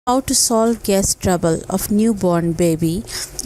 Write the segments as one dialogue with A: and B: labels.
A: How to solve gas trouble of newborn baby,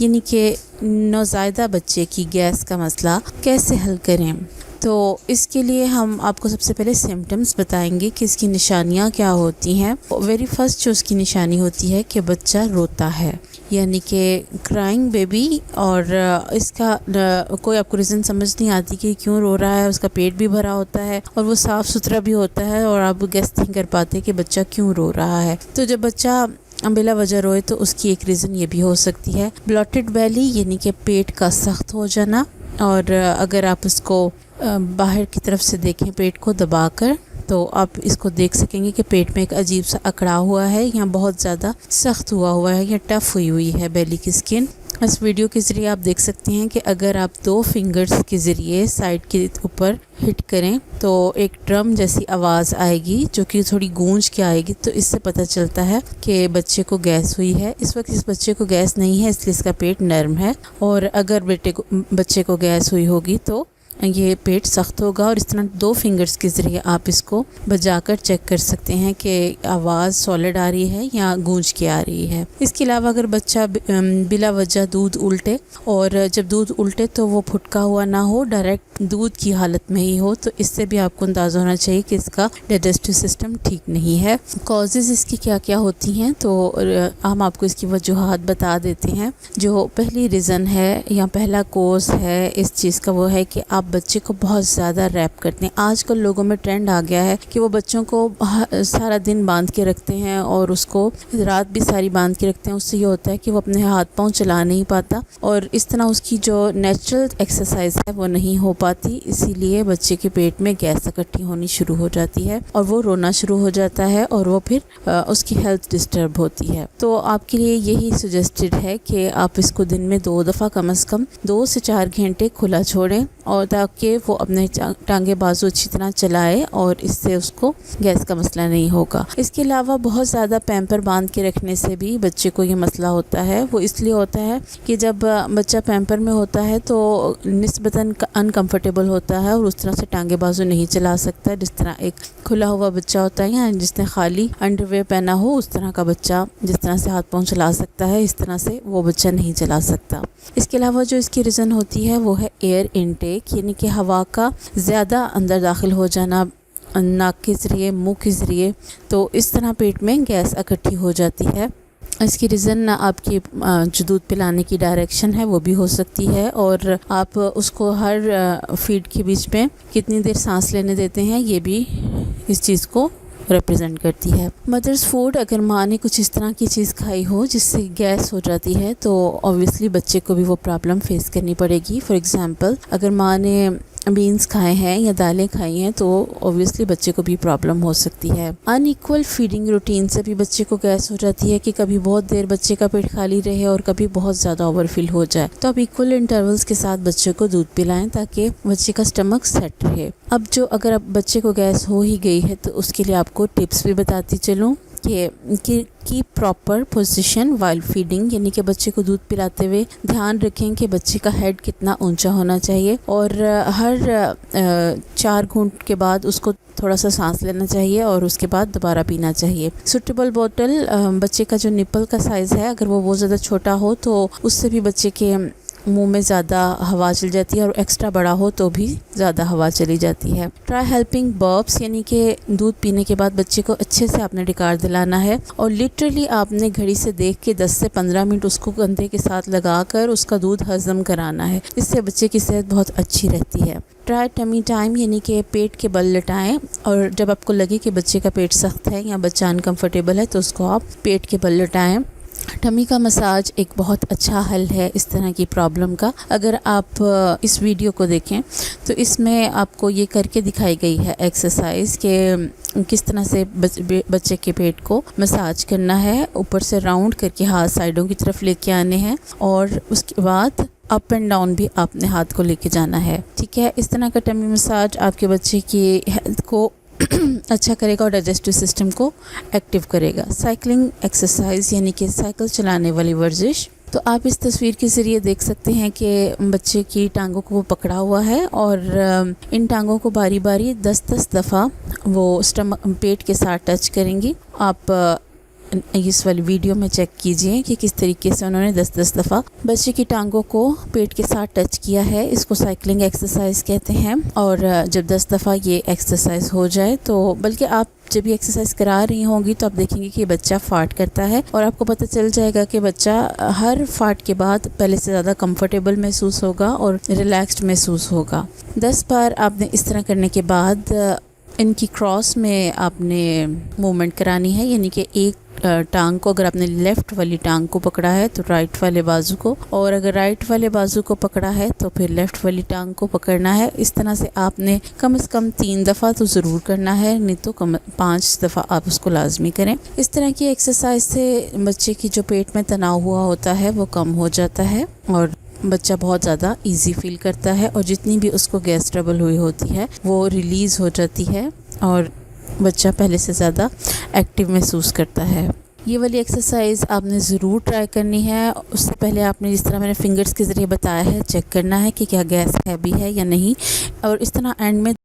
A: यानी कि नौज़ायदा बच्चे की गैस का मसला कैसे हल करें। तो इसके लिए हम आपको सबसे पहले सिम्टम्स बताएंगे कि इसकी निशानियां क्या होती हैं। वेरी फर्स्ट जो उसकी निशानी होती है कि बच्चा रोता है, यानी कि क्राइंग बेबी, और इसका कोई आपको रीज़न समझ नहीं आती कि क्यों रो रहा है। उसका पेट भी भरा होता है और वो साफ़ सुथरा भी होता है और आप गेस नहीं कर पाते कि बच्चा क्यों रो रहा है। तो जब बच्चा बिला वजह रोए तो उसकी एक रीज़न ये भी हो सकती है ब्लॉटेड बेली, यानी कि पेट का सख्त हो जाना। और अगर आप उसको बाहर की तरफ से देखें पेट को दबाकर, तो आप इसको देख सकेंगे कि पेट में एक अजीब सा अकड़ा हुआ है या बहुत ज़्यादा सख्त हुआ है या टफ़ हुई है बेली की स्किन। इस वीडियो के ज़रिए आप देख सकते हैं कि अगर आप 2 फिंगर्स के ज़रिए साइड के ऊपर हिट करें तो एक ड्रम जैसी आवाज़ आएगी जो कि थोड़ी गूंज के आएगी। तो इससे पता चलता है कि बच्चे को गैस हुई है। इस वक्त इस बच्चे को गैस नहीं है, इसलिए इसका पेट नरम है। और अगर बच्चे को गैस हुई होगी तो ये पेट सख्त होगा। और इस तरह 2 फिंगर्स के ज़रिए आप इसको बजाकर चेक कर सकते हैं कि आवाज़ सॉलिड आ रही है या गूंज के आ रही है। इसके अलावा अगर बच्चा बिला वजह दूध उल्टे, और जब दूध उल्टे तो वो फुटका हुआ ना हो, डायरेक्ट दूध की हालत में ही हो, तो इससे भी आपको अंदाज़ा होना चाहिए कि इसका डाइजेस्टिव सिस्टम ठीक नहीं है। कॉजेज़ इसकी क्या क्या होती हैं, तो हम आपको इसकी वजूहात बता देते हैं। जो पहली रीज़न है या पहला कोज है इस चीज़ का, वो है कि आप बच्चे को बहुत ज़्यादा रैप करते हैं। आजकल लोगों में ट्रेंड आ गया है कि वो बच्चों को सारा दिन बांध के रखते हैं और उसको रात भी सारी बांध के रखते हैं। उससे ये होता है कि वो अपने हाथ पांव चला नहीं पाता और इस तरह उसकी जो नेचुरल एक्सरसाइज है वो नहीं हो पाती। इसीलिए बच्चे के पेट में गैस इकट्ठी होनी शुरू हो जाती है और वो रोना शुरू हो जाता है और वो फिर उसकी हेल्थ डिस्टर्ब होती है। तो आपके लिए यही सजेस्टेड है कि आप इसको दिन में 2 दफ़ा कम से कम 2 से 4 घंटे खुला छोड़ें, और ताकि वो अपने टांगे बाजू अच्छी तरह चलाए, और इससे उसको गैस का मसला नहीं होगा। इसके अलावा बहुत ज़्यादा पैम्पर बांध के रखने से भी बच्चे को ये मसला होता है। वो इसलिए होता है कि जब बच्चा पैम्पर में होता है तो निस्बतन अनकम्फर्टेबल होता है और उस तरह से टांगे बाजू नहीं चला सकता। जिस तरह एक खुला हुआ बच्चा होता है या जिसने खाली अंडरवेयर पहना हो, उस तरह का बच्चा जिस तरह से हाथ पाँव चला सकता है, इस तरह से वो बच्चा नहीं चला सकता। इसके अलावा जो इसकी रीज़न होती है वो है एयर इनटेक, यानी कि हवा का ज़्यादा अंदर दाखिल हो जाना नाक के ज़रिए, मुंह के ज़रिए। तो इस तरह पेट में गैस इकट्ठी हो जाती है। इसकी रीज़न आपकी जो दूध पिलाने की डायरेक्शन है वो भी हो सकती है, और आप उसको हर फीड के बीच में कितनी देर सांस लेने देते हैं ये भी इस चीज़ को रिप्रेजेंट करती है। मदर्स फूड, अगर माँ ने कुछ इस तरह की चीज़ खाई हो जिससे गैस हो जाती है तो ऑब्वियसली बच्चे को भी वो प्रॉब्लम फेस करनी पड़ेगी। फॉर एग्जांपल अगर माँ ने बीन्स खाए हैं या दालें खाई हैं तो ऑब्वियसली बच्चे को भी प्रॉब्लम हो सकती है। अनइक्वल फीडिंग रूटीन से भी बच्चे को गैस हो जाती है कि कभी बहुत देर बच्चे का पेट खाली रहे और कभी बहुत ज़्यादा ओवरफिल हो जाए। तो आप इक्वल इंटरवल्स के साथ बच्चे को दूध पिलाएं ताकि बच्चे का स्टमक सेट रहे। अब जो अगर अब बच्चे को गैस हो ही गई है तो उसके लिए आपको टिप्स भी बताती चलूँ कि प्रॉपर पोजीशन वाइल फीडिंग, यानी कि बच्चे को दूध पिलाते हुए ध्यान रखें कि बच्चे का हेड कितना ऊंचा होना चाहिए, और हर 4 घूंट के बाद उसको थोड़ा सा सांस लेना चाहिए और उसके बाद दोबारा पीना चाहिए। सूटेबल बोतल, बच्चे का जो निपल का साइज़ है अगर वो बहुत ज़्यादा छोटा हो तो उससे भी बच्चे के मुंह में ज़्यादा हवा चल जाती है, और एक्स्ट्रा बड़ा हो तो भी ज़्यादा हवा चली जाती है। ट्राई हेल्पिंग बर्प्स, यानी कि दूध पीने के बाद बच्चे को अच्छे से आपने डिकार दिलाना है और लिटरली आपने घड़ी से देख के 10 से 15 मिनट उसको कंधे के साथ लगाकर उसका दूध हजम कराना है। इससे बच्चे की सेहत बहुत अच्छी रहती है। ट्राई टमी टाइम, यानी कि पेट के बल लटाएं, और जब आपको लगे कि बच्चे का पेट सख्त है या बच्चा अनकम्फर्टेबल है तो उसको आप पेट के बल लटाएं। टमी का मसाज एक बहुत अच्छा हल है इस तरह की प्रॉब्लम का। अगर आप इस वीडियो को देखें तो इसमें आपको ये करके दिखाई गई है एक्सरसाइज कि किस तरह से बच्चे के पेट को मसाज करना है। ऊपर से राउंड करके हाथ साइडों की तरफ लेके आने हैं और उसके बाद अप एंड डाउन भी आपने हाथ को लेके जाना है। ठीक है, इस तरह का टमी मसाज आपके बच्चे की हेल्थ को अच्छा करेगा और डाइजेस्टिव सिस्टम को एक्टिव करेगा। साइकिलिंग एक्सरसाइज, यानी कि साइकिल चलाने वाली वर्जिश, तो आप इस तस्वीर के ज़रिए देख सकते हैं कि बच्चे की टांगों को वो पकड़ा हुआ है और इन टांगों को बारी बारी 10-10 दफ़ा वो पेट के साथ टच करेंगी। आप इस वाली वीडियो में चेक कीजिए कि किस तरीके से उन्होंने 10-10 दफ़ा बच्चे की टांगों को पेट के साथ टच किया है। इसको साइकिलिंग एक्सरसाइज कहते हैं। और जब 10 दफ़ा ये एक्सरसाइज हो जाए तो, बल्कि आप जब ये एक्सरसाइज करा रही होंगी तो आप देखेंगे कि बच्चा फार्ट करता है और आपको पता चल जाएगा कि बच्चा हर फार्ट के बाद पहले से ज़्यादा कंफर्टेबल महसूस होगा और रिलैक्स्ड महसूस होगा। 10 बार आपने इस तरह करने के बाद इनकी क्रॉस में आपने मूवमेंट करानी है, यानी कि एक टांग को, अगर आपने लेफ़्ट वाली टांग को पकड़ा है तो राइट वाले बाजू को, और अगर राइट वाले बाजू को पकड़ा है तो फिर लेफ़्ट वाली टांग को पकड़ना है। इस तरह से आपने कम से कम 3 दफ़ा तो ज़रूर करना है, नहीं तो 5 दफ़ा आप उसको लाजमी करें। इस तरह की एक्सरसाइज से बच्चे की जो पेट में तनाव हुआ होता है वो कम हो जाता है और बच्चा बहुत ज़्यादा इजी फील करता है और जितनी भी उसको गैस ट्रबल हुई होती है वो रिलीज़ हो जाती है और बच्चा पहले से ज़्यादा एक्टिव महसूस करता है। ये वाली एक्सरसाइज आपने ज़रूर ट्राई करनी है। उससे पहले आपने, जिस तरह मैंने फिंगर्स के ज़रिए बताया है, चेक करना है कि क्या गैस हैवी है या नहीं, और इस तरह एंड में